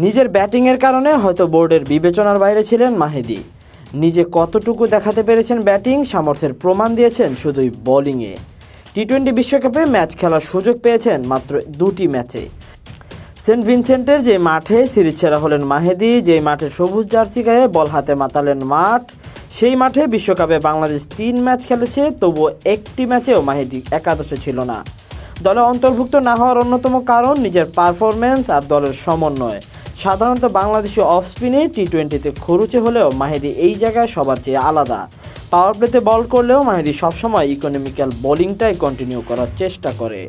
নিজের ব্যাটিংয়ের কারণে হয়তো বোর্ডের বিবেচনার বাইরে ছিলেন মাহেদী। নিজে কতটুকু দেখাতে পেরেছেন ব্যাটিং সামর্থ্যের প্রমাণ দিয়েছেন শুধুই বোলিংয়ে। টি-20 বিশ্বকাপে ম্যাচ খেলার সুযোগ পেয়েছেন মাত্র 2টি ম্যাচে। সেন্ট ভিনসেন্টের যে মাঠে সিরিজ সেরা হলেন মাহেদী, যেই মাঠে সবুজ জার্সি গায়ে বল হাতে মাতালেন মাঠ, সেই মাঠে বিশ্বকাপে বাংলাদেশ 3 ম্যাচ খেলেছে, তবুও একটি ম্যাচেও মাহেদী একাদশে ছিল না। দলে অন্তর্ভুক্ত না হওয়ার অন্যতম কারণ নিজের পারফরম্যান্স আর দলের সমন্বয়। সাধারণত বাংলাদেশি অফ স্পিনে টি-20তে খরুচে হলেও মাহেদী এই জায়গায় সবার চেয়ে আলাদা। পাওয়ার প্লেতে বল করলেও মাহেদী সবসময় ইকোনমিক্যাল বোলিংটাই কন্টিনিউ করার চেষ্টা করে।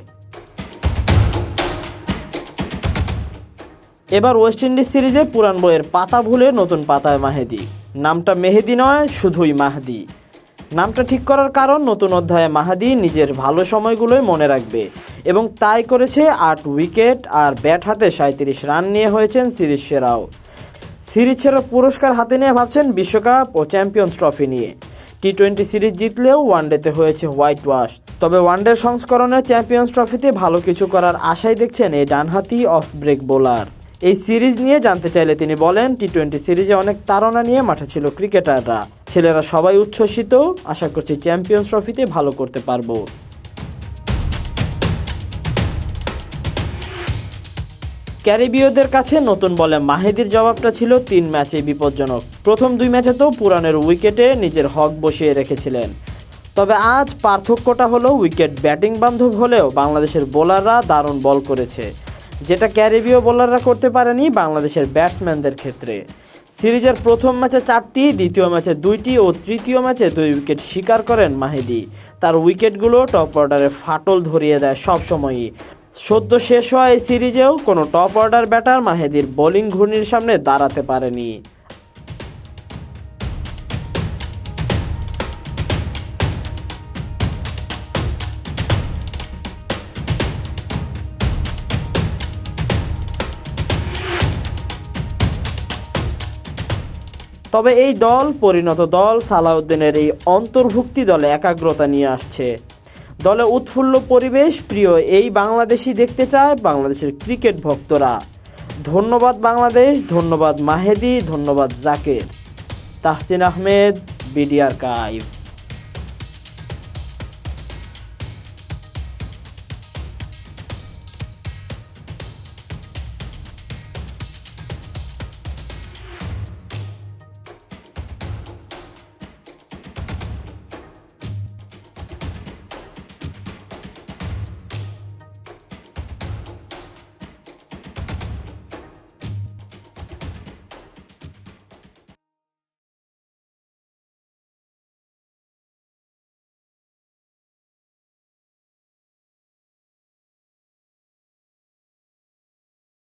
এবার ওয়েস্ট ইন্ডিজ সিরিজে পুরান বইয়ের পাতা ভুলে নতুন পাতায় মাহেদী। নামটা মেহেদী নয়, শুধুই মাহদী। নামটা ঠিক করার কারণ নতুন অধ্যায়ে মাহদী নিজের ভালো সময়গুলোই মনে রাখবে এবং তাই করেছে। 8 উইকেট আর ব্যাট হাতে 37 রান নিয়ে হয়েছেন সিরিজ সেরাও। সিরিজ সেরা পুরস্কার হাতে নিয়ে ভাবছেন বিশ্বকাপ ও চ্যাম্পিয়ন্স ট্রফি নিয়ে। টি-20 সিরিজ জিতলেও ওয়ানডেতে হয়েছে হোয়াইট ওয়াশ। তবে ওয়ানডের সংস্করণে চ্যাম্পিয়ন্স ট্রফিতে ভালো কিছু করার আশাই দেখছেন এই ডানহাতি অফ ব্রেক বোলার। এই সিরিজ নিয়ে জানতে চাইলে তিনি বলেন, টি-20 সিরিজে অনেক তাড়না নিয়ে মাঠে ছিল ক্রিকেটাররা, ছেলেরা সবাই উচ্ছ্বসিত। আশা করছি চ্যাম্পিয়ন্স ট্রফিতে ভালো করতে পারবো। ক্যারিবীয়দের কাছে নতুন বলে মাহেদীর জবাবটা ছিল 3 ম্যাচে বিপজ্জনক। প্রথম 2 ম্যাচে তো পুরানের উইকেটে নিজের হক বসিয়ে রেখেছিলেন। তবে আজ পার্থক্যটা হলো উইকেট ব্যাটিং বান্ধব হলেও বাংলাদেশের বোলাররা দারুণ বল করেছে, যেটা ক্যারিবীয় বোলাররা করতে পারেনি বাংলাদেশের ব্যাটসম্যানদের ক্ষেত্রে। সিরিজের প্রথম ম্যাচে 4টি, দ্বিতীয় ম্যাচে 2টি ও তৃতীয় ম্যাচে 2 উইকেট শিকার করেন মাহেদী। তার উইকেটগুলো টপ অর্ডারে ফাটল ধরিয়ে দেয় সবসময়ই। সদ্য শেষ হওয়া এই সিরিজেও কোনো টপ অর্ডার ব্যাটার মাহেদীর বোলিং ঘূর্ণির সামনে দাঁড়াতে পারেনি। তবে এই দল, পরিণত দল, সালাউদ্দিনের এই অন্তর্ভুক্তি দলে একাগ্রতা নিয়ে আসছে। দলে উৎফুল্ল পরিবেশ, প্রিয় এই বাংলাদেশি দেখতে চায় বাংলাদেশের ক্রিকেট ভক্তরা। ধন্যবাদ বাংলাদেশ, ধন্যবাদ মাহেদী, ধন্যবাদ জাকের। Tahsin Ahmed, BD archive.